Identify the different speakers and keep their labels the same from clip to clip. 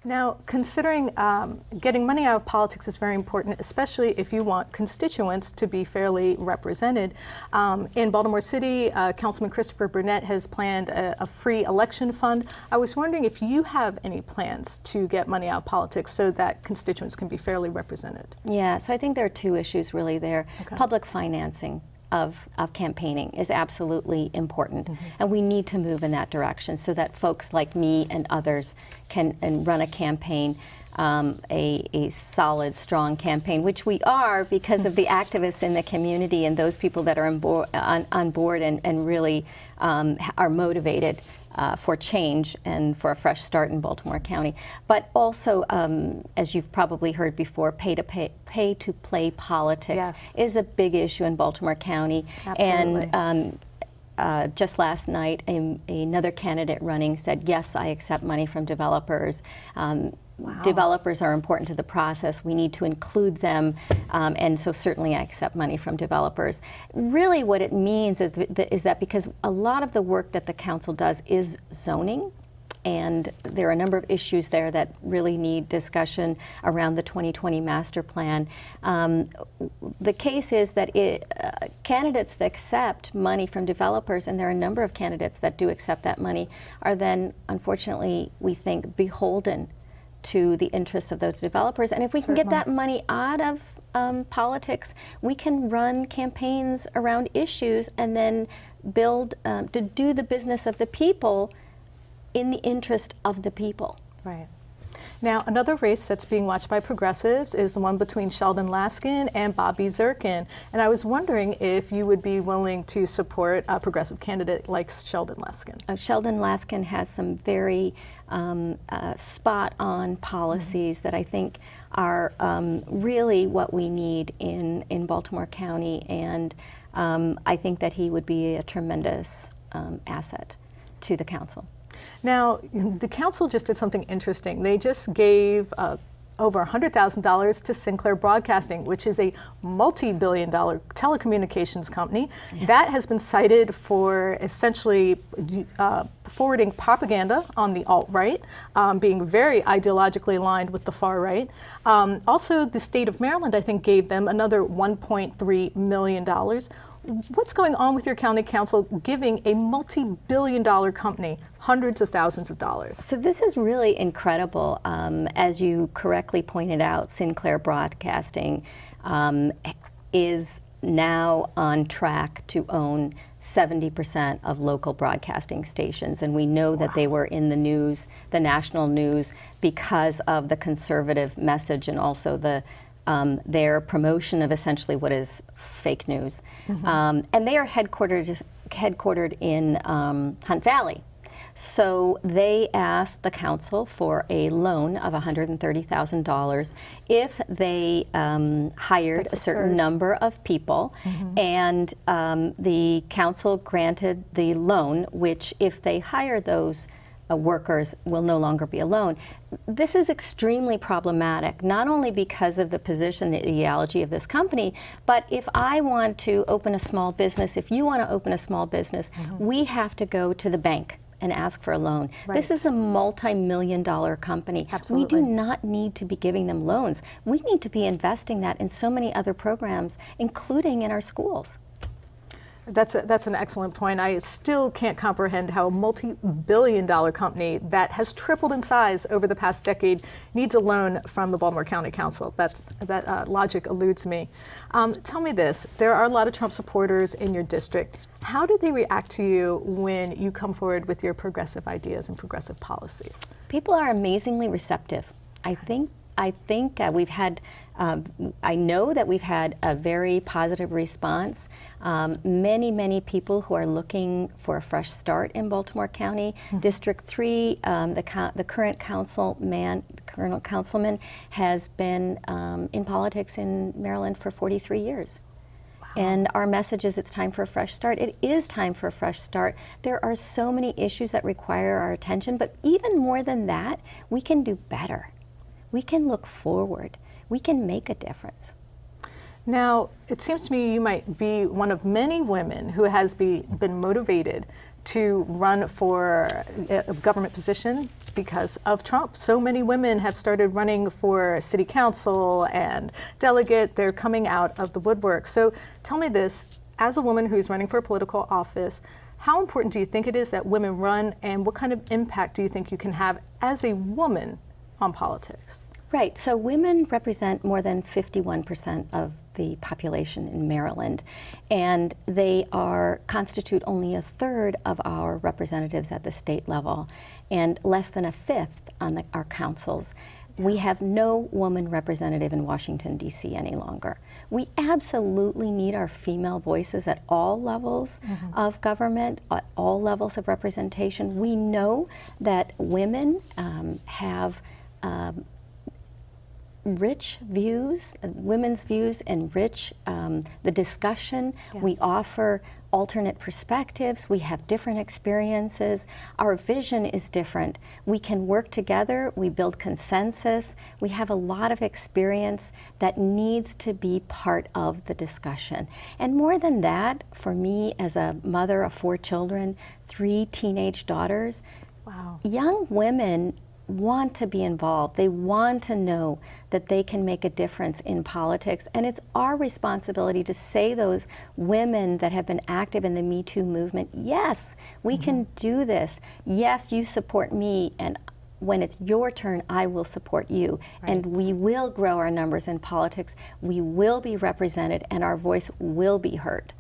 Speaker 1: Now, considering getting money out of politics is very important, especially if you want constituents to be fairly represented. In Baltimore City, Councilman Christopher Burnett has planned a free election fund. I was wondering if you have any plans to get money out of politics so that constituents can be fairly represented.
Speaker 2: Yeah, so I think there are two issues really there.
Speaker 1: Okay.
Speaker 2: Public financing of campaigning is absolutely important, and we need to move in that direction so that folks like me and others can run a campaign, a solid, strong campaign, which we are because of the activists in the community and those people that are on board and really are motivated for change and for a fresh start in Baltimore County. But also, as you've probably heard before, pay-to-play politics is a big issue in Baltimore County.
Speaker 1: Absolutely.
Speaker 2: And just last night, another candidate running said, yes, I accept money from developers.
Speaker 1: Wow.
Speaker 2: Developers are important to the process. We need to include them, and so certainly I accept money from developers. Really what it means is that because a lot of the work that the council does is zoning, and there are a number of issues there that really need discussion around the 2020 master plan. The case is that candidates that accept money from developers, and there are a number of candidates that do accept that money, are then, unfortunately, we think, beholden to the interests of those developers. And if we can get that money out of politics, we can run campaigns around issues and then build, to do the business of the people in the interest of the people.
Speaker 1: Right. Now, another race that's being watched by progressives is the one between Sheldon Laskin and Bobby Zirkin. And I was wondering if you would be willing to support a progressive candidate like Sheldon Laskin.
Speaker 2: Sheldon Laskin has some very spot-on policies that I think are really what we need in Baltimore County, and I think that he would be a tremendous asset to the council.
Speaker 1: Now, the council just did something interesting. They just gave over $100,000 to Sinclair Broadcasting, which is a multi-billion-dollar telecommunications company that has been cited for essentially forwarding propaganda on the alt-right, being very ideologically aligned with the far right. Also, the state of Maryland, I think, gave them another $1.3 million. What's going on with your county council giving a multi-billion-dollar company hundreds of thousands of dollars?
Speaker 2: So this is really incredible. As you correctly pointed out, Sinclair Broadcasting is now on track to own 70% of local broadcasting stations, and we know that they were in the news, the national news, because of the conservative message and also their promotion of essentially what is fake news. And they are headquartered in Hunt Valley. So they asked the council for a loan of $130,000 if they hired a certain number of people, and the council granted the loan, which if they hire those workers will no longer be a loan. This is extremely problematic, not only because of the position, the ideology of this company, but if I want to open a small business, if you want to open a small business, we have to go to the bank and ask for a loan. This is a multi-million-dollar company. We do not need to be giving them loans. We need to be investing that in so many other programs, including in our schools.
Speaker 1: That's an excellent point. I still can't comprehend how a multi-billion-dollar company that has tripled in size over the past decade needs a loan from the Baltimore County Council. That logic eludes me. Tell me this, there are a lot of Trump supporters in your district. How do they react to you when you come forward with your progressive ideas and progressive policies? People
Speaker 2: are amazingly receptive. I think we've had, I know that we've had a very positive response. Many people who are looking for a fresh start in Baltimore County. District 3, the current councilman has been in politics in Maryland for 43 years. And our message is it's time for a fresh start. It is time for a fresh start. There are so many issues that require our attention, but even more than that, we can do better. We can look forward. We can make a difference. Now, it seems to me you might be one of many women who has been motivated
Speaker 1: to run for a government position because of Trump. So many women have started running for city council and delegate. They're coming out of the woodwork. So tell me this, as a woman who's running for a political office, how important do you think it is that women run, and what kind of impact do you think you can have as a woman on politics?
Speaker 2: Right, so women represent more than 51% of the population in Maryland, and they constitute only a third of our representatives at the state level, and less than a fifth on our councils. We have no woman representative in Washington, D.C. any longer. We absolutely need our female voices at all levels of government, at all levels of representation. We know that women have rich views, women's views enrich the discussion.
Speaker 1: Yes.
Speaker 2: We offer alternate perspectives. We have different experiences. Our vision is different. We can work together. We build consensus. We have a lot of experience that needs to be part of the discussion. And more than that, for me as a mother of 4 children, 3 teenage daughters,
Speaker 1: wow,
Speaker 2: young women want to be involved. They want to know that they can make a difference in politics, and it's our responsibility to say those women that have been active in the Me Too movement, yes, we can do this. Yes, you support me, and when it's your turn, I will support you.
Speaker 1: Right.
Speaker 2: And we will grow our numbers in politics. We will be represented, and our voice will be heard.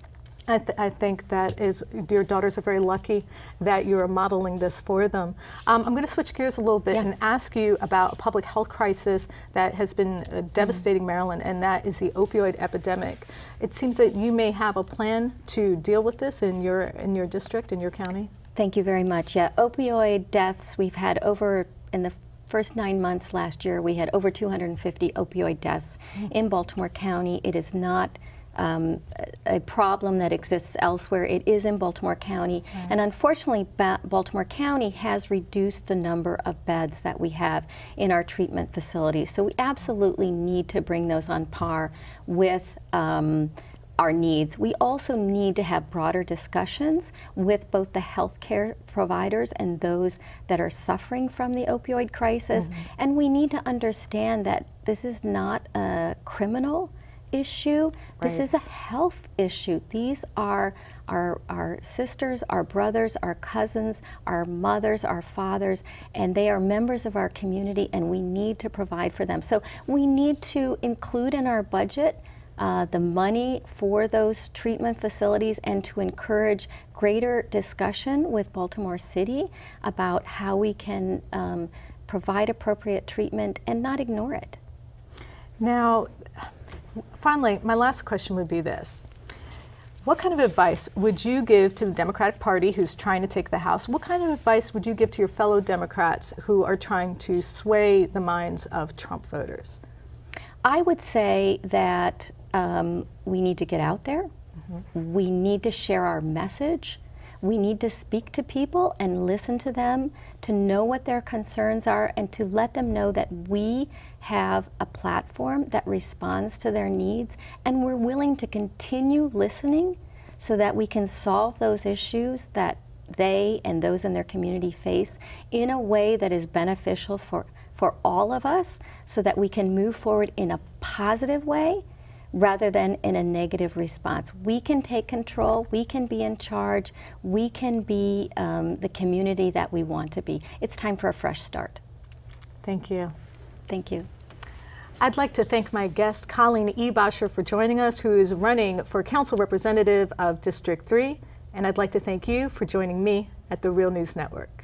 Speaker 1: I think that your daughters are very lucky that you're modeling this for them. I'm going to switch gears a little bit and ask you about a public health crisis that has been devastating Maryland, and that is the opioid epidemic. It seems that you may have a plan to deal with this in your district, in your county.
Speaker 2: Thank you very much. Yeah, opioid deaths, we've had in the first 9 months last year, we had over 250 opioid deaths in Baltimore County. It is not a problem that exists elsewhere. It is in Baltimore County, and unfortunately Baltimore County has reduced the number of beds that we have in our treatment facilities. So we absolutely need to bring those on par with our needs. We also need to have broader discussions with both the healthcare providers and those that are suffering from the opioid crisis, and we need to understand that this is not a criminal issue. This is a health issue. These are our sisters, our brothers, our cousins, our mothers, our fathers, and they are members of our community, and we need to provide for them. So we need to include in our budget the money for those treatment facilities, and to encourage greater discussion with Baltimore City about how we can provide appropriate treatment and not ignore it.
Speaker 1: Now, finally, my last question would be this. What kind of advice would you give to the Democratic Party who's trying to take the House? What kind of advice would you give to your fellow Democrats who are trying to sway the minds of Trump voters?
Speaker 2: I would say that we need to get out there. We need to share our message. We need to speak to people and listen to them, to know what their concerns are, and to let them know that we have a platform that responds to their needs, and we're willing to continue listening so that we can solve those issues that they and those in their community face in a way that is beneficial for all of us, so that we can move forward in a positive way rather than in a negative response. We can take control, we can be in charge, we can be the community that we want to be. It's time for a fresh start.
Speaker 1: Thank you.
Speaker 2: Thank you.
Speaker 1: I'd like to thank my guest, Colleen Ebacher, for joining us, who is running for Council Representative of District 3. And I'd like to thank you for joining me at the Real News Network.